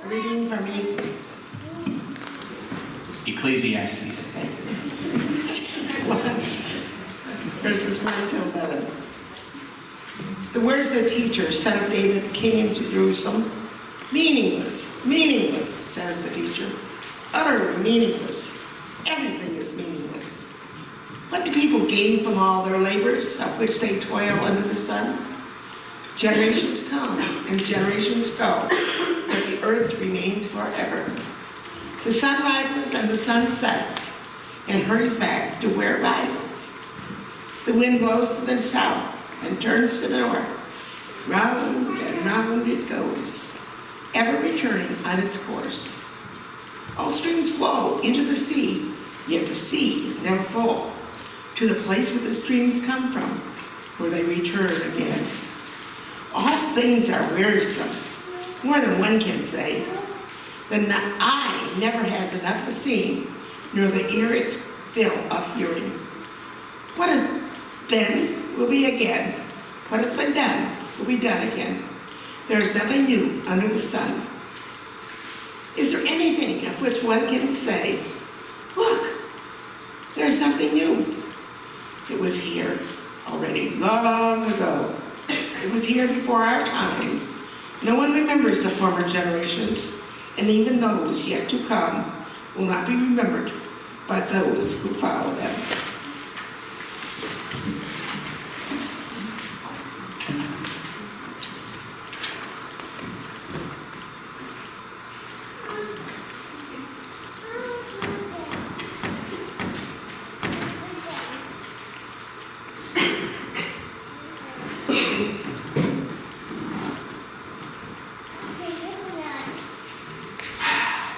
Reading for me. Ecclesiastes. Verses 1 to 11. The words of the teacher, son of David, king in Jerusalem, meaningless, meaningless, says the teacher, utterly meaningless. Everything is meaningless. What do people gain from all their labors, of which they toil under the sun? Generations come and generations go, but the earth remains forever. The sun rises and the sun sets and hurries back to where it rises. The wind blows to the south and turns to the north. Round and round it goes, ever returning on its course. All streams flow into the sea, yet the sea is never full. To the place where the streams come from, where they return again. All things are wearisome, more than one can say. The eye never has enough of seeing, nor the ear its fill of hearing. What has been will be again. What has been done will be done again. There is nothing new under the sun. Is there anything of which one can say, look, there is something new? It was here already, long ago. It was here before our time. No one remembers the former generations, and even those yet to come will not be remembered by those who follow them.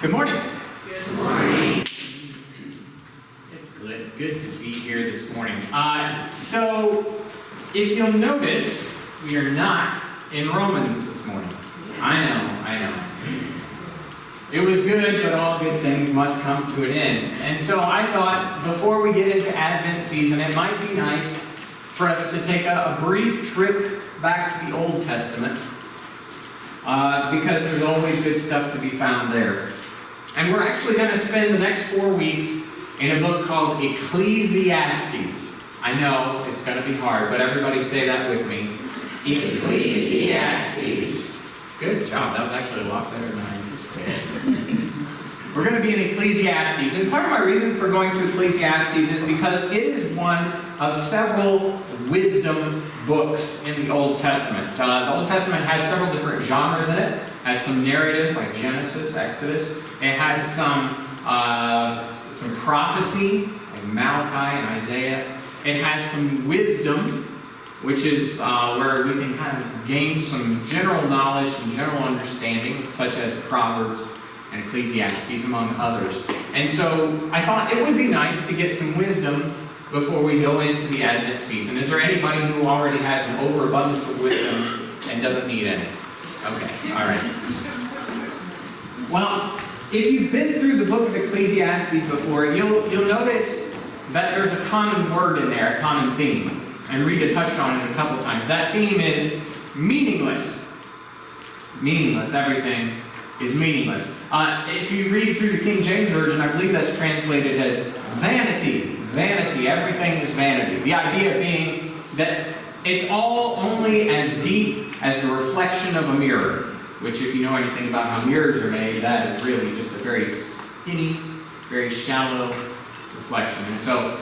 Good morning. Good morning. It's good to be here this morning. So, if you'll notice, we are not in Romans this morning. I know. It was good, but all good things must come to an end. And so I thought, before we get into Advent season, it might be nice for us to take a brief trip back to the Old Testament, because there's always good stuff to be found there. And we're actually going to spend the next 4 weeks in a book called Ecclesiastes. I know, it's going to be hard, but everybody say that with me. Ecclesiastes. Good job. That was actually a lot better than I anticipated. We're going to be in Ecclesiastes. And part of my reason for going to Ecclesiastes is because it is one of several wisdom books in the Old Testament. The Old Testament has several different genres in it. It has some narrative like Genesis, Exodus. It has some prophecy like Malachi and Isaiah. It has some wisdom, which is where we can kind of gain some general knowledge and general understanding, such as Proverbs and Ecclesiastes, among others. And so I thought it would be nice to get some wisdom before we go into the Advent season. Is there anybody who already has an overabundance of wisdom and doesn't need any? Okay, all right. Well, if you've been through the book of Ecclesiastes before, you'll notice that there's a common word in there, a common theme. And Rita touched on it a couple times. That theme is meaningless. Meaningless. Everything is meaningless. If you read through the King James Version, I believe that's translated as vanity. Vanity. Everything is vanity. The idea being that it's all only as deep as the reflection of a mirror. Which, if you know anything about how mirrors are made, that is really just a very skinny, very shallow reflection. And so,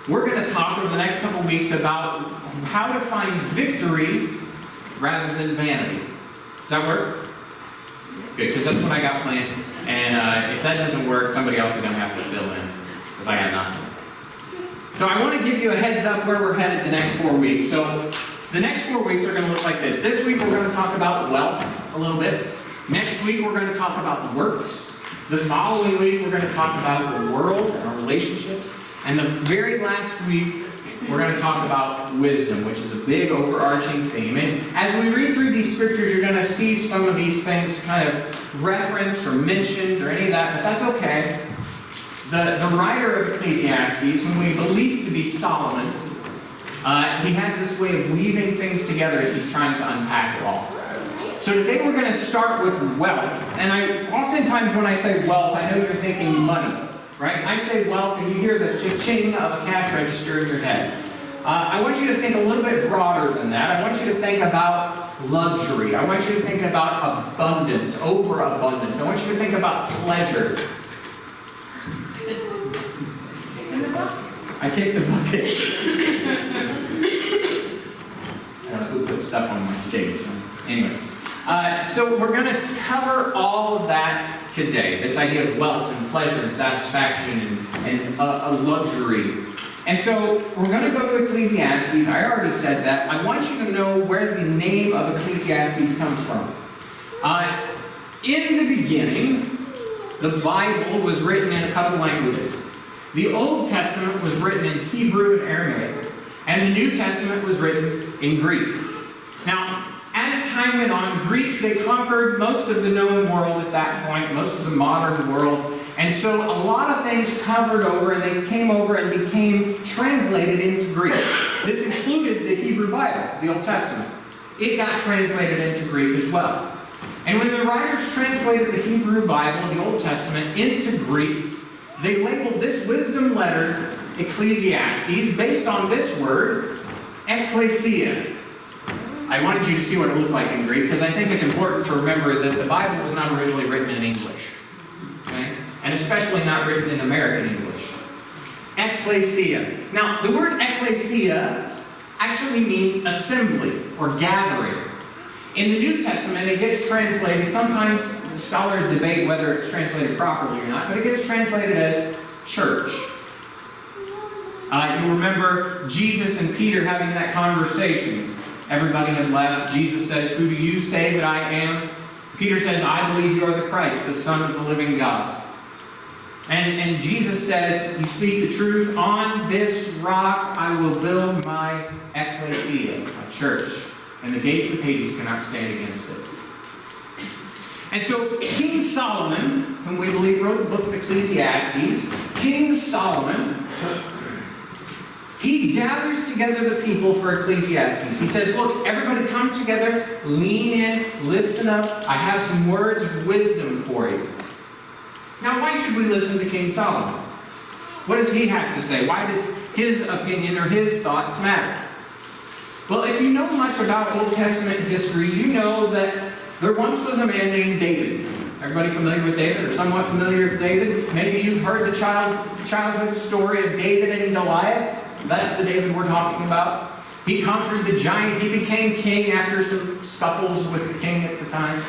we're going to talk over the next couple weeks about how to find victory rather than vanity. Does that work? Good, because that's what I got planned. And if that doesn't work, somebody else is going to have to fill in, because I got nothing. So I want to give you a heads up where we're headed the next 4 weeks. So the next 4 weeks are going to look like this. This week we're going to talk about wealth a little bit. Next week we're going to talk about works. The following week we're going to talk about the world and our relationships. And the very last week we're going to talk about wisdom, which is a big overarching theme. And as we read through these scriptures, you're going to see some of these things kind of referenced or mentioned or any of that, but that's okay. The writer of Ecclesiastes, whom we believe to be Solomon, he has this way of weaving things together as he's trying to unpack it all. So today we're going to start with wealth. And oftentimes when I say wealth, I know you're thinking money, right? I say wealth and you hear the cha-ching of a cash register in your head. I want you to think a little bit broader than that. I want you to think about luxury. I want you to think about abundance, overabundance. I want you to think about pleasure. I kicked the bucket. I don't know who put stuff on my stage. Anyway, so we're going to cover all of that today. This idea of wealth and pleasure and satisfaction and a luxury. And so we're going to go to Ecclesiastes. I already said that. I want you to know where the name of Ecclesiastes comes from. In the beginning, the Bible was written in a couple languages. The Old Testament was written in Hebrew and Aramaic, and the New Testament was written in Greek. Now, as time went on, Greeks, they conquered most of the known world at that point, most of the modern world. And so a lot of things covered over, and they came over and became translated into Greek. This included the Hebrew Bible, the Old Testament. It got translated into Greek as well. And when the writers translated the Hebrew Bible, the Old Testament, into Greek, they labeled this wisdom letter, Ecclesiastes, based on this word, ecclesia. I wanted you to see what it looked like in Greek, because I think it's important to remember that the Bible was not originally written in English. Okay? And especially not written in American English. Ecclesia. Now, the word ecclesia actually means assembly or gathering. In the New Testament, it gets translated, sometimes scholars debate whether it's translated properly or not, but it gets translated as church. You remember Jesus and Peter having that conversation. Everybody had left. Jesus says, "Who do you say that I am?" Peter says, "I believe you are the Christ, the Son of the living God." And Jesus says, "You speak the truth. On this rock I will build my ecclesia," my church. And the gates of Hades cannot stand against it. And so King Solomon, whom we believe wrote the book of Ecclesiastes, King Solomon, he gathers together the people for Ecclesiastes. He says, "Look, everybody come together, lean in, listen up. I have some words of wisdom for you." Now, why should we listen to King Solomon? What does he have to say? Why does his opinion or his thoughts matter? Well, if you know much about Old Testament history, you know that there once was a man named David. Everybody familiar with David or somewhat familiar with David? Maybe you've heard the childhood story of David and Goliath. That's the David we're talking about. He conquered the giant. He became king after some scuffles with the king at the time.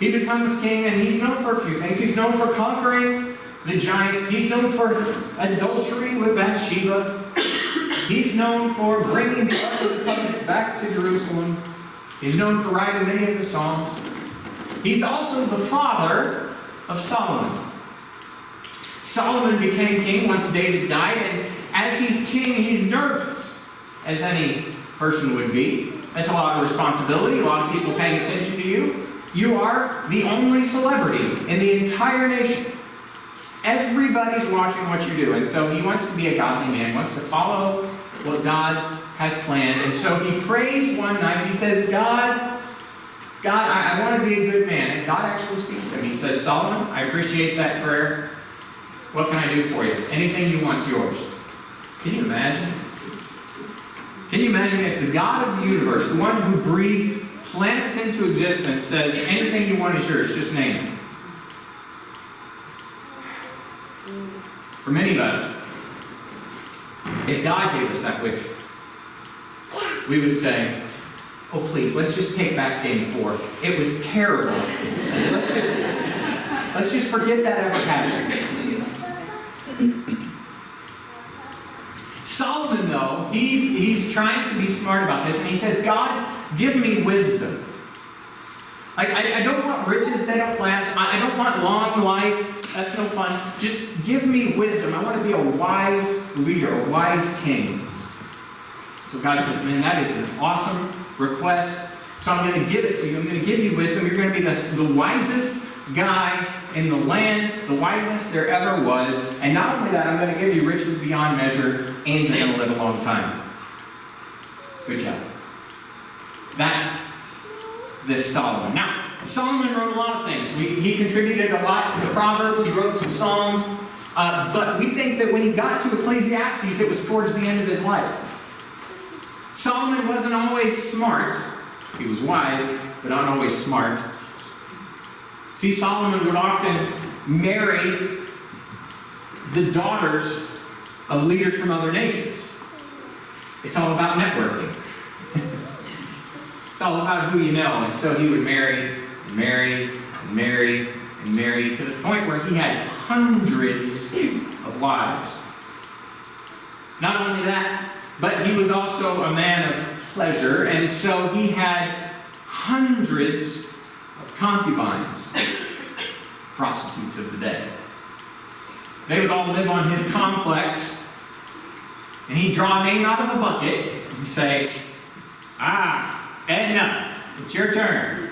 He becomes king, and he's known for a few things. He's known for conquering the giant. He's known for adultery with Bathsheba. He's known for bringing the Ark of the Covenant back to Jerusalem. He's known for writing many of the Psalms. He's also the father of Solomon. Solomon became king once David died, and as he's king, he's nervous, as any person would be. That's a lot of responsibility, a lot of people paying attention to you. You are the only celebrity in the entire nation. Everybody's watching what you do, and so he wants to be a godly man, wants to follow what God has planned. And so he prays one night. He says, God, I want to be a good man. And God actually speaks to him. He says, "Solomon, I appreciate that prayer. What can I do for you? Anything you want's yours." Can you imagine? Can you imagine if the God of the universe, the one who breathed planets into existence, says, "Anything you want is yours, just name it"? For many of us, if God gave us that wish, we would say, "Oh, please, let's just take back game 4. It was terrible. Let's just forget that ever happened." Solomon, though, he's trying to be smart about this, and he says, "God, give me wisdom. I don't want riches, they don't last. I don't want long life. That's no fun. Just give me wisdom. I want to be a wise leader, a wise king." So God says, "Man, that is an awesome request. So I'm going to give it to you. I'm going to give you wisdom. You're going to be the wisest guy in the land, the wisest there ever was. And not only that, I'm going to give you riches beyond measure, and you're going to live a long time." Good job. That's this Solomon. Now, Solomon wrote a lot of things. He contributed a lot to the Proverbs. He wrote some Psalms. But we think that when he got to Ecclesiastes, it was towards the end of his life. Solomon wasn't always smart. He was wise, but not always smart. See, Solomon would often marry the daughters of leaders from other nations. It's all about networking. It's all about who you know. And so he would marry and marry and marry and marry to the point where he had hundreds of wives. Not only that, but he was also a man of pleasure, and so he had hundreds of concubines, prostitutes of the day. They would all live on his complex, and he'd draw a name out of a bucket and say, Edna, it's your turn.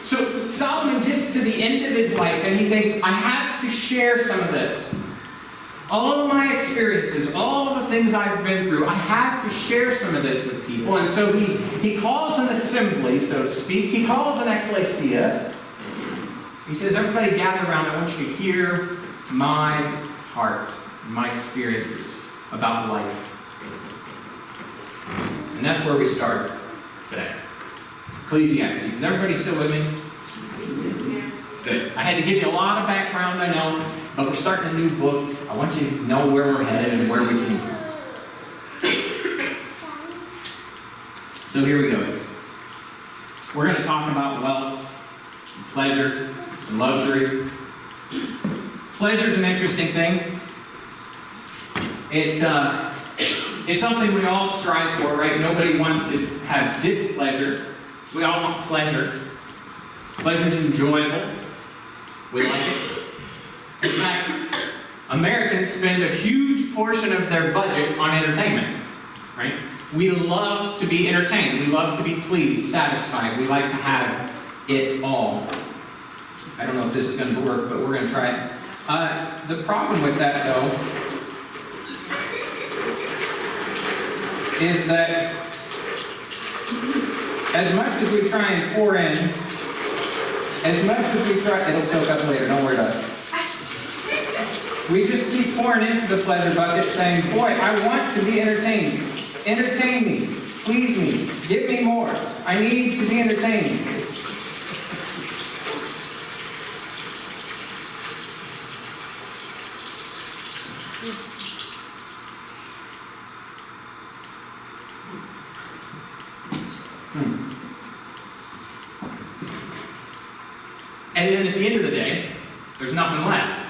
So Solomon gets to the end of his life and he thinks, I have to share some of this. All of my experiences, all of the things I've been through, I have to share some of this with people. And so he calls an assembly, so to speak. He calls an ecclesia. He says, everybody gather around. I want you to hear my heart, my experiences about life. And that's where we start today. Ecclesiastes. Is everybody still with me? Yes. Good. I had to give you a lot of background, I know, but we're starting a new book. I want you to know where we're headed and where we came from. So here we go. We're going to talk about wealth, and pleasure, and luxury. Pleasure is an interesting thing. It's something we all strive for, right? Nobody wants to have displeasure. We all want pleasure. Pleasure is enjoyable. We like it. In fact, Americans spend a huge portion of their budget on entertainment, right? We love to be entertained. We love to be pleased, satisfied. We like to have it all. I don't know if this is going to work, but we're going to try it. The problem with that, though, is that as much as we try and pour in, as much as we try, it'll soak up later, don't worry about it. We just keep pouring into the pleasure bucket saying, boy, I want to be entertained. Entertain me. Please me. Give me more. I need to be entertained. And then at the end of the day, there's nothing left.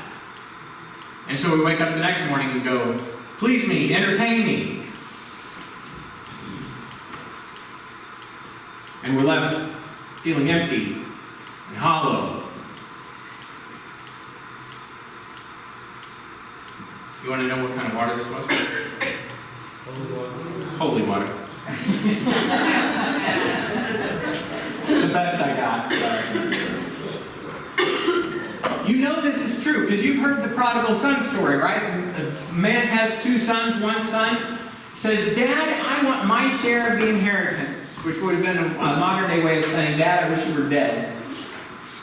And so we wake up the next morning and go, please me, entertain me. And we're left feeling empty and hollow. You want to know what kind of water this was? Holy water. The best I got. Sorry. You know this is true because you've heard the prodigal son story, right? A man has two sons. One son says, Dad, I want my share of the inheritance, which would have been a modern day way of saying, Dad, I wish you were dead.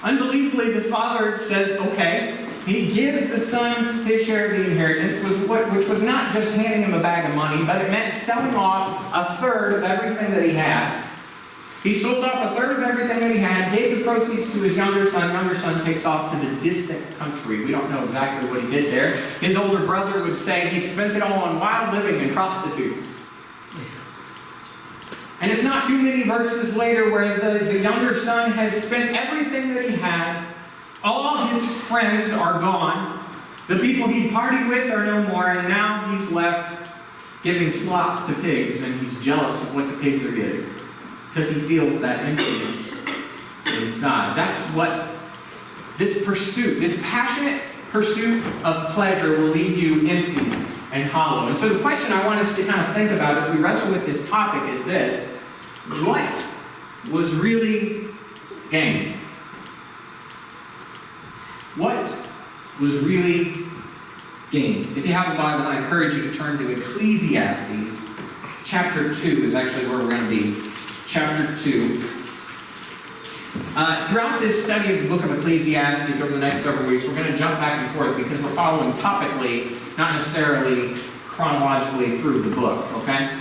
Unbelievably, this father says, okay. He gives the son his share of the inheritance, which was not just handing him a bag of money, but it meant selling off a third of everything that he had. He sold off a third of everything that he had, gave the proceeds to his younger son. Younger son takes off to the distant country. We don't know exactly what he did there. His older brother would say he spent it all on wild living and prostitutes. And it's not too many verses later where the younger son has spent everything that he had. All his friends are gone. The people he'd partied with are no more, and now he's left giving slop to pigs, and he's jealous of what the pigs are getting. Because he feels that emptiness inside. That's what this pursuit, this passionate pursuit of pleasure will leave you empty and hollow. And so the question I want us to kind of think about as we wrestle with this topic is this. What was really gained? What was really gain. If you have a Bible, I encourage you to turn to Ecclesiastes. Chapter 2 is actually where we're going to be. Chapter 2. Throughout this study of the book of Ecclesiastes over the next several weeks, we're going to jump back and forth because we're following topically, not necessarily chronologically through the book, okay?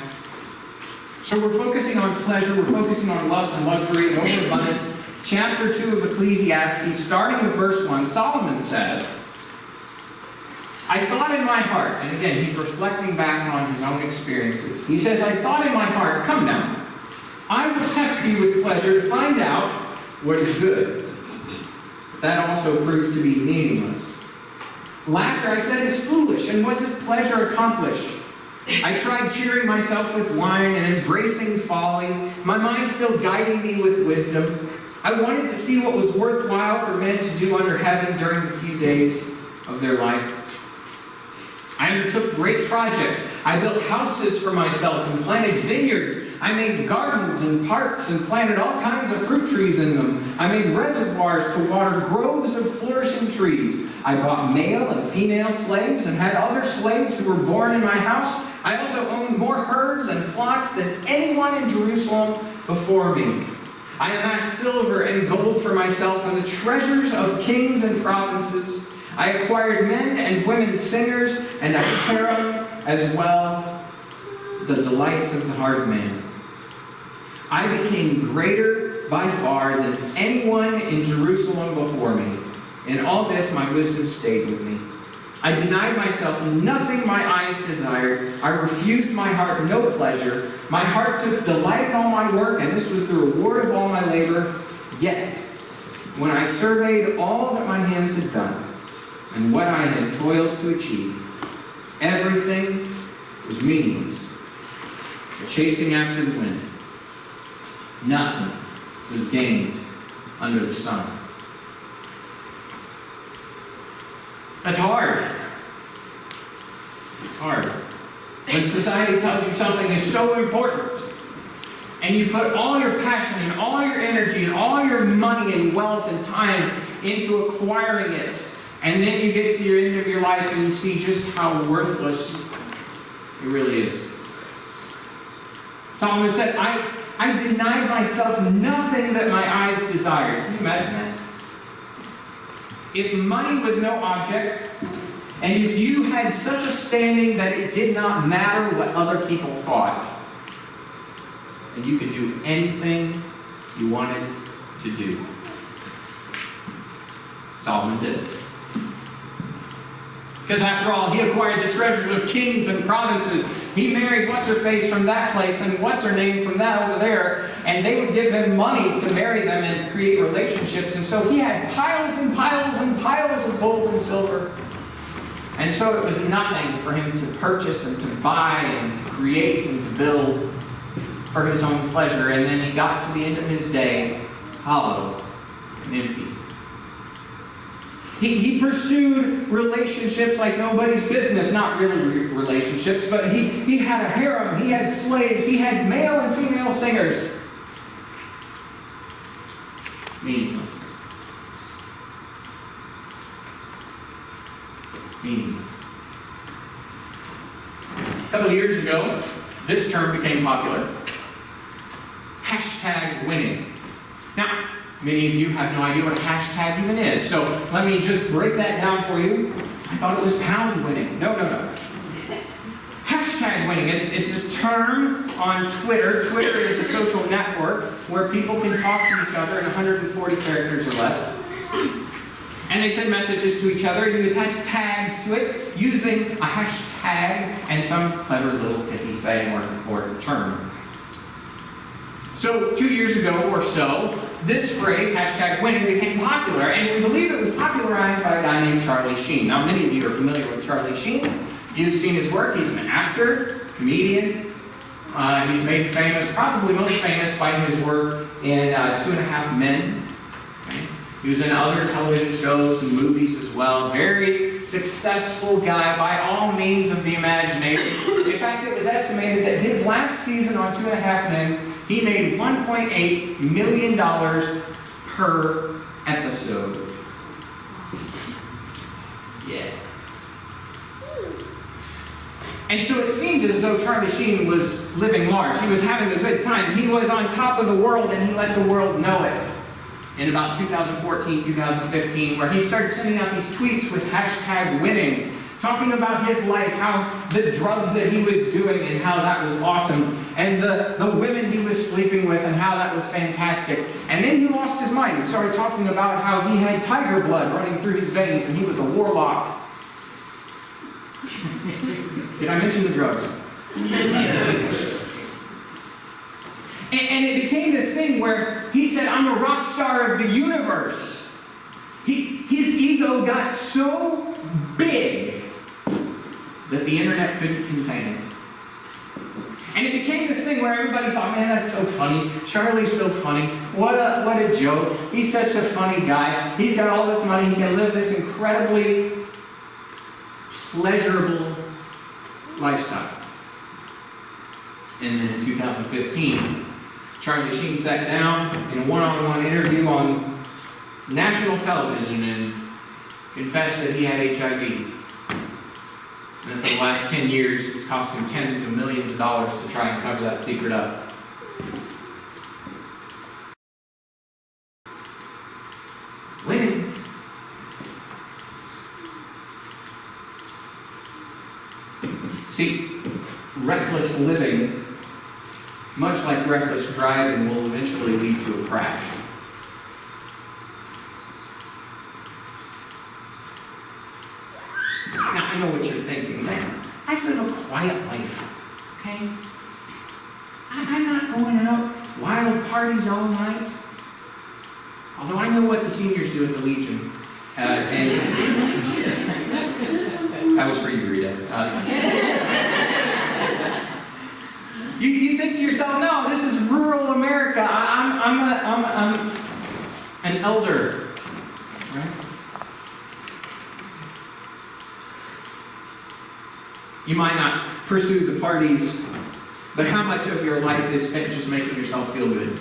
So we're focusing on pleasure, we're focusing on love and luxury and overabundance. Chapter 2 of Ecclesiastes, starting with verse 1, Solomon said, I thought in my heart, and again, he's reflecting back on his own experiences. He says, I thought in my heart, come now, I will test you with pleasure to find out what is good. That also proved to be meaningless. Laughter, I said, is foolish, and what does pleasure accomplish? I tried cheering myself with wine and embracing folly, my mind still guiding me with wisdom. I wanted to see what was worthwhile for men to do under heaven during the few days of their life. I undertook great projects. I built houses for myself and planted vineyards. I made gardens and parks and planted all kinds of fruit trees in them. I made reservoirs to water groves of flourishing trees. I bought male and female slaves and had other slaves who were born in my house. I also owned more herds and flocks than anyone in Jerusalem before me. I amassed silver and gold for myself and the treasures of kings and provinces. I acquired men and women singers and a harem as well, the delights of the heart of man. I became greater by far than anyone in Jerusalem before me. In all this, my wisdom stayed with me. I denied myself nothing my eyes desired. I refused my heart no pleasure. My heart took delight in all my work, and this was the reward of all my labor. Yet, when I surveyed all that my hands had done, and what I had toiled to achieve, everything was meaningless, a chasing after the wind. Nothing was gained under the sun. That's hard. It's hard. When society tells you something is so important, and you put all your passion and all your energy and all your money and wealth and time into acquiring it, and then you get to your end of your life and you see just how worthless it really is. Solomon said, I denied myself nothing that my eyes desired. Can you imagine that? If money was no object, and if you had such a standing that it did not matter what other people thought, and you could do anything you wanted to do. Solomon did it. Because after all, he acquired the treasures of kings and provinces. He married what's-her-face from that place and what's-her-name from that over there. And they would give him money to marry them and create relationships. And so he had piles and piles and piles of gold and silver. And so it was nothing for him to purchase and to buy and to create and to build for his own pleasure. And then he got to the end of his day hollow and empty. He pursued relationships like nobody's business. Not really relationships, but he had a harem, he had slaves, he had male and female singers. Meaningless. Meaningless. A couple of years ago, this term became popular. Hashtag winning. Now, many of you have no idea what a hashtag even is, so let me just break that down for you. I thought it was pound winning. No. Hashtag winning, it's a term on Twitter. Twitter is a social network where people can talk to each other in 140 characters or less. And they send messages to each other, and you attach tags to it using a hashtag and some clever little pithy saying or term. So 2 years ago or so, this phrase, hashtag winning, became popular, and we believe it was popularized by a guy named Charlie Sheen. Now, many of you are familiar with Charlie Sheen. You've seen his work. He's an actor, comedian. He's made famous, probably most famous by his work in 2.5 Men. Okay? He was in other television shows and movies as well. Very successful guy by all means of the imagination. In fact, it was estimated that his last season on 2.5 Men, he made $1.8 million per episode. Yeah. And so it seemed as though Charlie Sheen was living large. He was having a good time. He was on top of the world, and he let the world know it. In about 2014, 2015, where he started sending out these tweets with hashtag winning, talking about his life, how the drugs that he was doing and how that was awesome, and the women he was sleeping with and how that was fantastic. And then he lost his mind and started talking about how he had tiger blood running through his veins and he was a warlock. Did I mention the drugs? And it became this thing where he said, I'm a rock star of the universe. His ego got so big that the internet couldn't contain it. And it became this thing where everybody thought, man, that's so funny. Charlie's so funny. What a joke. He's such a funny guy. He's got all this money. He can live this incredibly pleasurable lifestyle. And then in 2015, Charlie Sheen sat down in a one-on-one interview on national television and confessed that he had HIV. And for the last 10 years, it's cost him tens of millions of dollars to try and cover that secret up. Winning. See, reckless living, much like reckless driving, will eventually lead to a crash. Now, I know what you're thinking, man. I live a quiet life, okay? I'm not going out wild parties all night. Although I know what the seniors do at the Legion. And that was for you, Rita. You think to yourself, no, this is rural America. I'm an elder, right? You might not pursue the parties, but how much of your life is spent just making yourself feel good?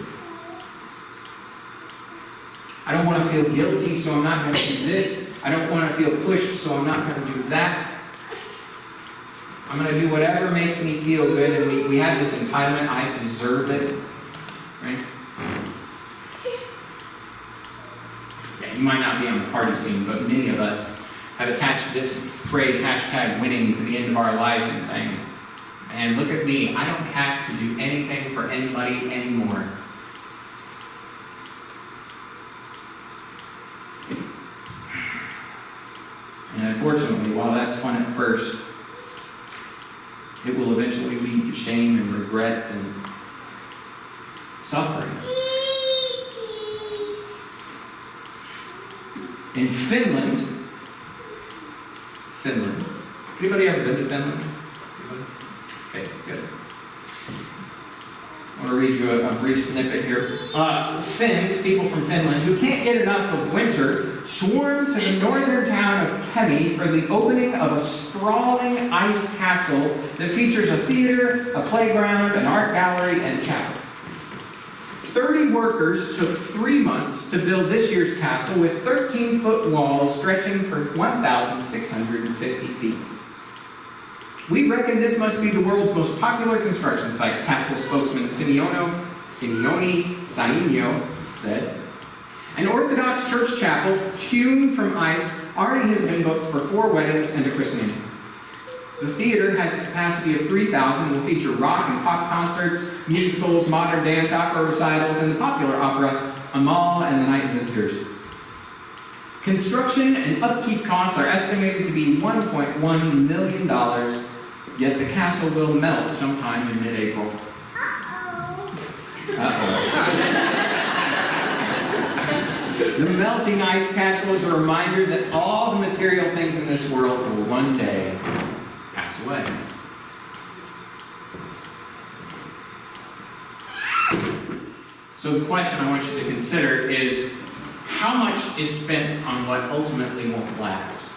I don't want to feel guilty, so I'm not going to do this. I don't want to feel pushed, so I'm not going to do that. I'm going to do whatever makes me feel good, and we have this entitlement, I deserve it, right? Yeah, you might not be on the party scene, but many of us have attached this phrase, hashtag winning, to the end of our life and saying, man, look at me, I don't have to do anything for anybody anymore. And unfortunately, while that's fun at first, it will eventually lead to shame and regret and suffering. In Finland, anybody ever been to Finland? Okay, good. I want to read you a brief snippet here. Finns, people from Finland, who can't get enough of winter, swarm to the northern town of Kemi for the opening of a sprawling ice castle that features a theater, a playground, an art gallery, and a chapel. 30 workers took 3 months to build this year's castle with 13-foot walls stretching for 1,650 feet. We reckon this must be the world's most popular construction site, castle spokesman Simeone Sainio said. An Orthodox church chapel hewn from ice already has been booked for 4 weddings and a christening. The theater has a capacity of 3,000 and will feature rock and pop concerts, musicals, modern dance, opera recitals, and the popular opera Amal and the Night Visitors. Construction and upkeep costs are estimated to be $1.1 million, yet the castle will melt sometime in mid-April. The melting ice castle is a reminder that all the material things in this world will one day pass away. So the question I want you to consider is, how much is spent on what ultimately won't last?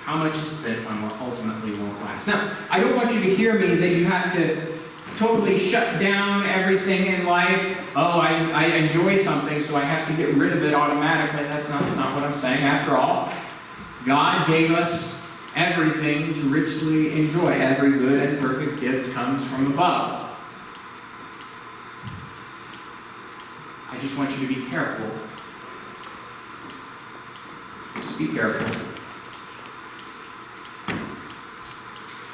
How much is spent on what ultimately won't last? Now, I don't want you to hear me that you have to totally shut down everything in life. Oh, I enjoy something, so I have to get rid of it automatically. That's not what I'm saying. After all, God gave us everything to richly enjoy. Every good and perfect gift comes from above. I just want you to be careful. Just be careful.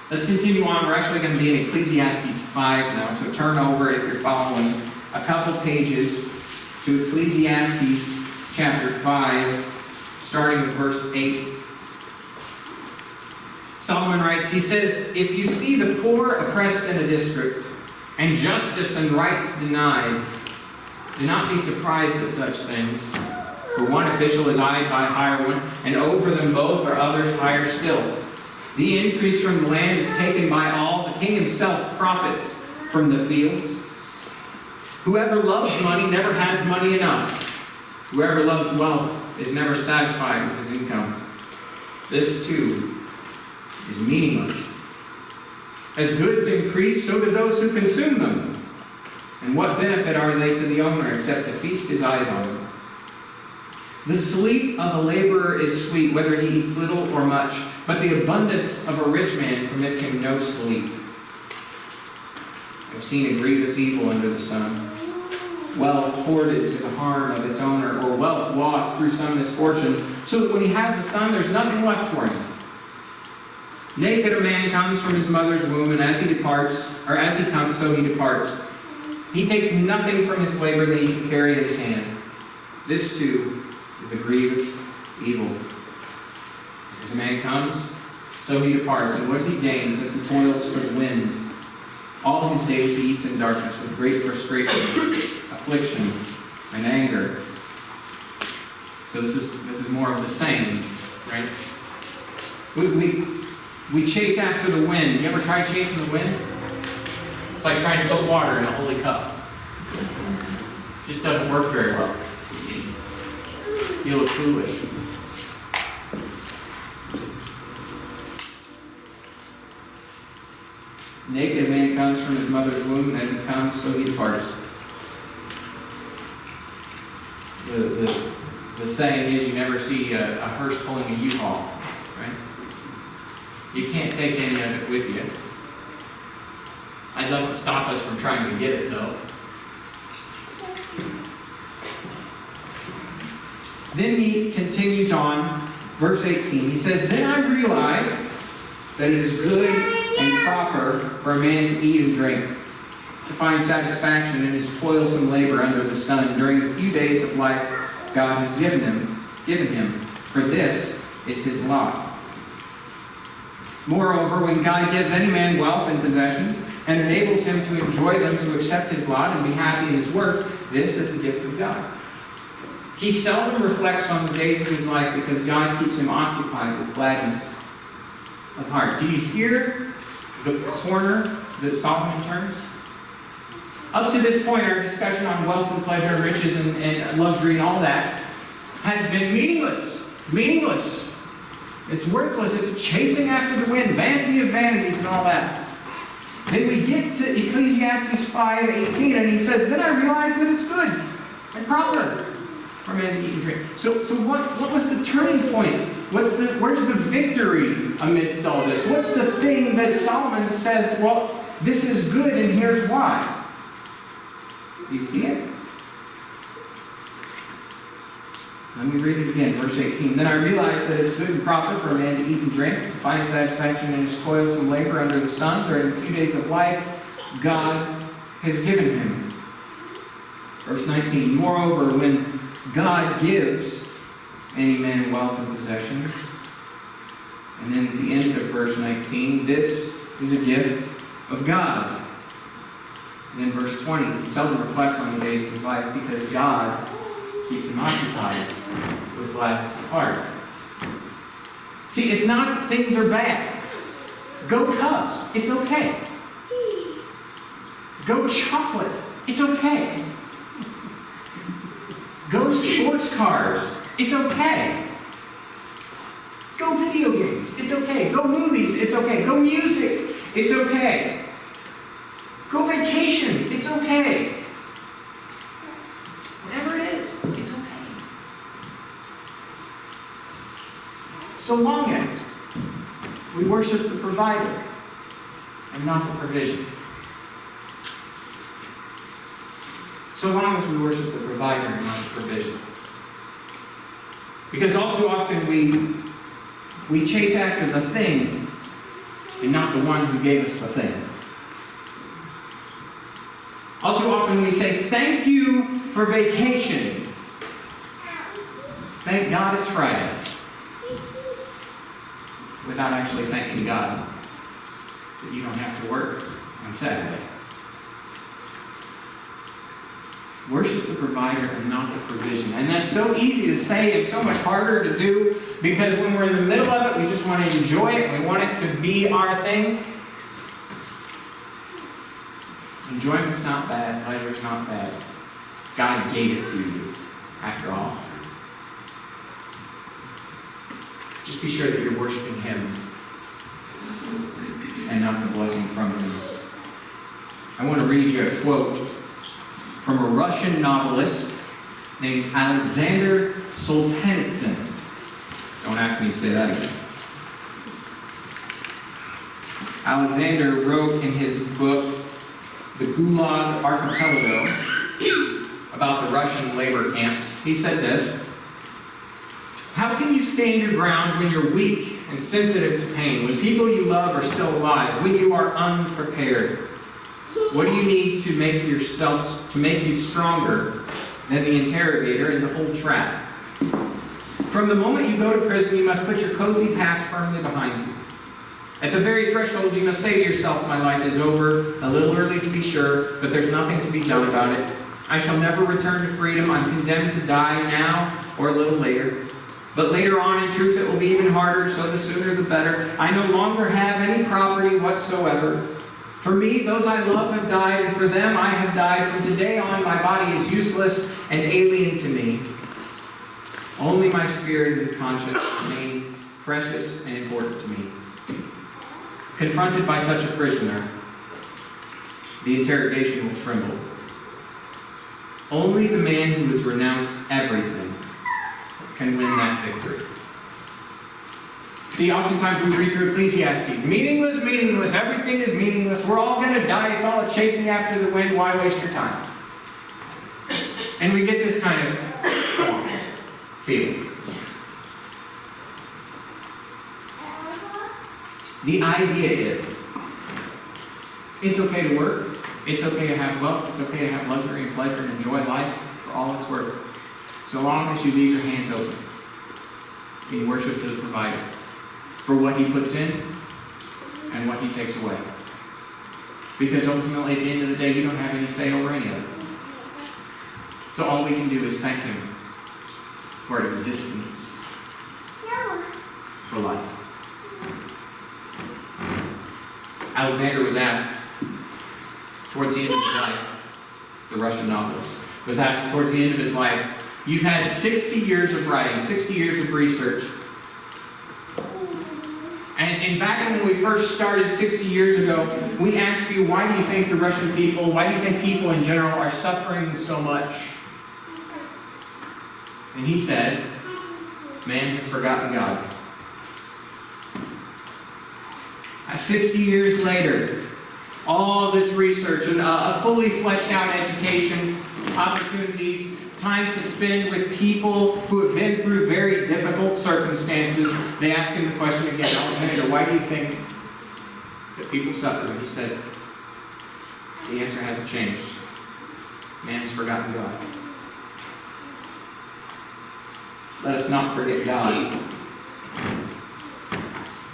Let's continue on. We're actually going to be in Ecclesiastes 5 now, so turn over, if you're following, a couple pages to Ecclesiastes chapter 5, starting with verse 8. Solomon writes, he says, "If you see the poor oppressed in a district, and justice and rights denied, do not be surprised at such things. For one official is eyed by a higher one, and over them both are others higher still. The increase from the land is taken by all. The king himself profits from the fields. Whoever loves money never has money enough. Whoever loves wealth is never satisfied with his income. This too is meaningless. As goods increase, so do those who consume them. And what benefit are they to the owner except to feast his eyes on them? The sleep of a laborer is sweet, whether he eats little or much, but the abundance of a rich man permits him no sleep. I've seen a grievous evil under the sun. Wealth hoarded to the harm of its owner, or wealth lost through some misfortune, so that when he has a son, there's nothing left for him. Naked a man comes from his mother's womb, and as he comes, so he departs. He takes nothing from his labor that he can carry in his hand. This too is a grievous evil. As a man comes, so he departs. And what does he gain since he toils for the wind? All his days he eats in darkness with great frustration, affliction, and anger. So this is more of the same, right? We chase after the wind. You ever try chasing the wind? It's like trying to put water in a holy cup. It just doesn't work very well. You look foolish. Naked man comes from his mother's womb, and as he comes, so he departs. The saying is, you never see a hearse pulling a U-Haul, right? You can't take any of it with you. That doesn't stop us from trying to get it, though. Then he continues on, verse 18. He says, "Then I realized that it is good and proper for a man to eat and drink, to find satisfaction in his toilsome labor under the sun during the few days of life God has given him, for this is his lot. Moreover, when God gives any man wealth and possessions, and enables him to enjoy them, to accept his lot and be happy in his work, this is the gift of God. He seldom reflects on the days of his life because God keeps him occupied with gladness of heart." Do you hear the corner that Solomon turns? Up to this point, our discussion on wealth and pleasure and riches and luxury and all that has been meaningless. Meaningless. It's worthless. It's a chasing after the wind, vanity of vanities and all that. Then we get to Ecclesiastes 5:18, and he says, "Then I realized that it's good and proper for man to eat and drink." So what was the turning point? Where's the victory amidst all this? What's the thing that Solomon says, well, this is good and here's why? Do you see it? Let me read it again, verse 18. "Then I realized that it's good and proper for a man to eat and drink, to find satisfaction in his toilsome labor under the sun during the few days of life God has given him." Verse 19. "Moreover, when God gives any man wealth and possessions," and then at the end of verse 19, "this is a gift of God." And then verse 20, "He seldom reflects on the days of his life because God keeps him occupied with gladness of heart." See, it's not that things are bad. Go Cubs, it's okay. Go chocolate, it's okay. Go sports cars, it's okay. Go video games, it's okay. Go movies, it's okay. Go music, it's okay. Go vacation, it's okay. Whatever it is, it's okay. So long as We worship the provider and not the provision. So long as we worship the provider and not the provision. Because all too often we chase after the thing and not the one who gave us the thing. All too often we say, thank you for vacation. Thank God it's Friday. Without actually thanking God that you don't have to work on Saturday. Worship the provider and not the provision. And that's so easy to say and so much harder to do because when we're in the middle of it, we just want to enjoy it. We want it to be our thing. Enjoyment's not bad. Pleasure's not bad. God gave it to you, after all. Just be sure that you're worshiping Him and not the blessing from Him. I want to read you a quote from a Russian novelist named Alexander Solzhenitsyn. Don't ask me to say that again. Alexander wrote in his book, The Gulag Archipelago, about the Russian labor camps. He said this: how can you stand your ground when you're weak and sensitive to pain, when people you love are still alive, when you are unprepared? What do you need to make you stronger than the interrogator in the whole trap? From the moment you go to prison, you must put your cozy past firmly behind you. At the very threshold, you must say to yourself, my life is over, a little early to be sure, but there's nothing to be done about it. I shall never return to freedom. I'm condemned to die now or a little later. But later on, in truth, it will be even harder, so the sooner the better. I no longer have any property whatsoever. For me, those I love have died, and for them I have died. From today on, my body is useless and alien to me. Only my spirit and conscience remain precious and important to me. Confronted by such a prisoner, the interrogation will tremble. Only the man who has renounced everything can win that victory. See, oftentimes we read through Ecclesiastes. Meaningless, meaningless, everything is meaningless. We're all going to die. It's all a chasing after the wind. Why waste your time? And we get this kind of feeling. The idea is, it's okay to work. It's okay to have wealth. It's okay to have luxury and pleasure and enjoy life for all it's worth. So long as you leave your hands open in worship to the provider for what He puts in and what He takes away. Because ultimately, at the end of the day, you don't have any say over any of it. So all we can do is thank Him for existence, for life. Alexander was asked towards the end of his life, the Russian novelist, was asked towards the end of his life, you've had 60 years of writing, 60 years of research. And back when we first started 60 years ago, we asked you, why do you think the Russian people, why do you think people in general are suffering so much? And he said, man has forgotten God. 60 years later, all this research and a fully fleshed out education, opportunities, time to spend with people who have been through very difficult circumstances. They asked him the question again, Alexander, why do you think that people suffer? And he said, the answer hasn't changed. Man has forgotten God. Let us not forget God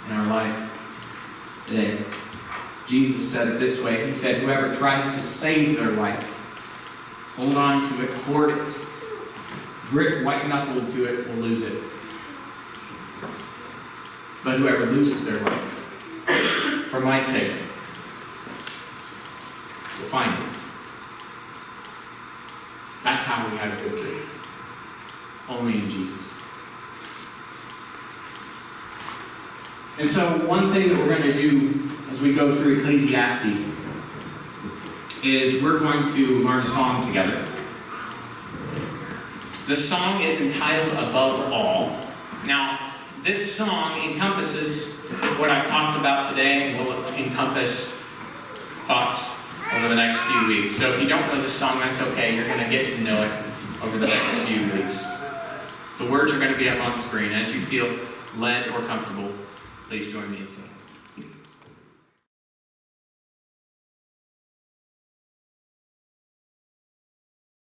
in our life today. Jesus said it this way. He said, whoever tries to save their life, hold on to it, hoard it, grip white-knuckled to it, will lose it. But whoever loses their life, for my sake, will find it. That's how we have victory. Only in Jesus. And so one thing that we're going to do as we go through Ecclesiastes is we're going to learn a song together. The song is entitled Above All. Now, This song encompasses what I've talked about today and will encompass thoughts over the next few weeks. So if you don't know this song, that's okay. You're going to get to know it over the next few weeks. The words are going to be up on screen. As you feel led or comfortable, please join me in singing.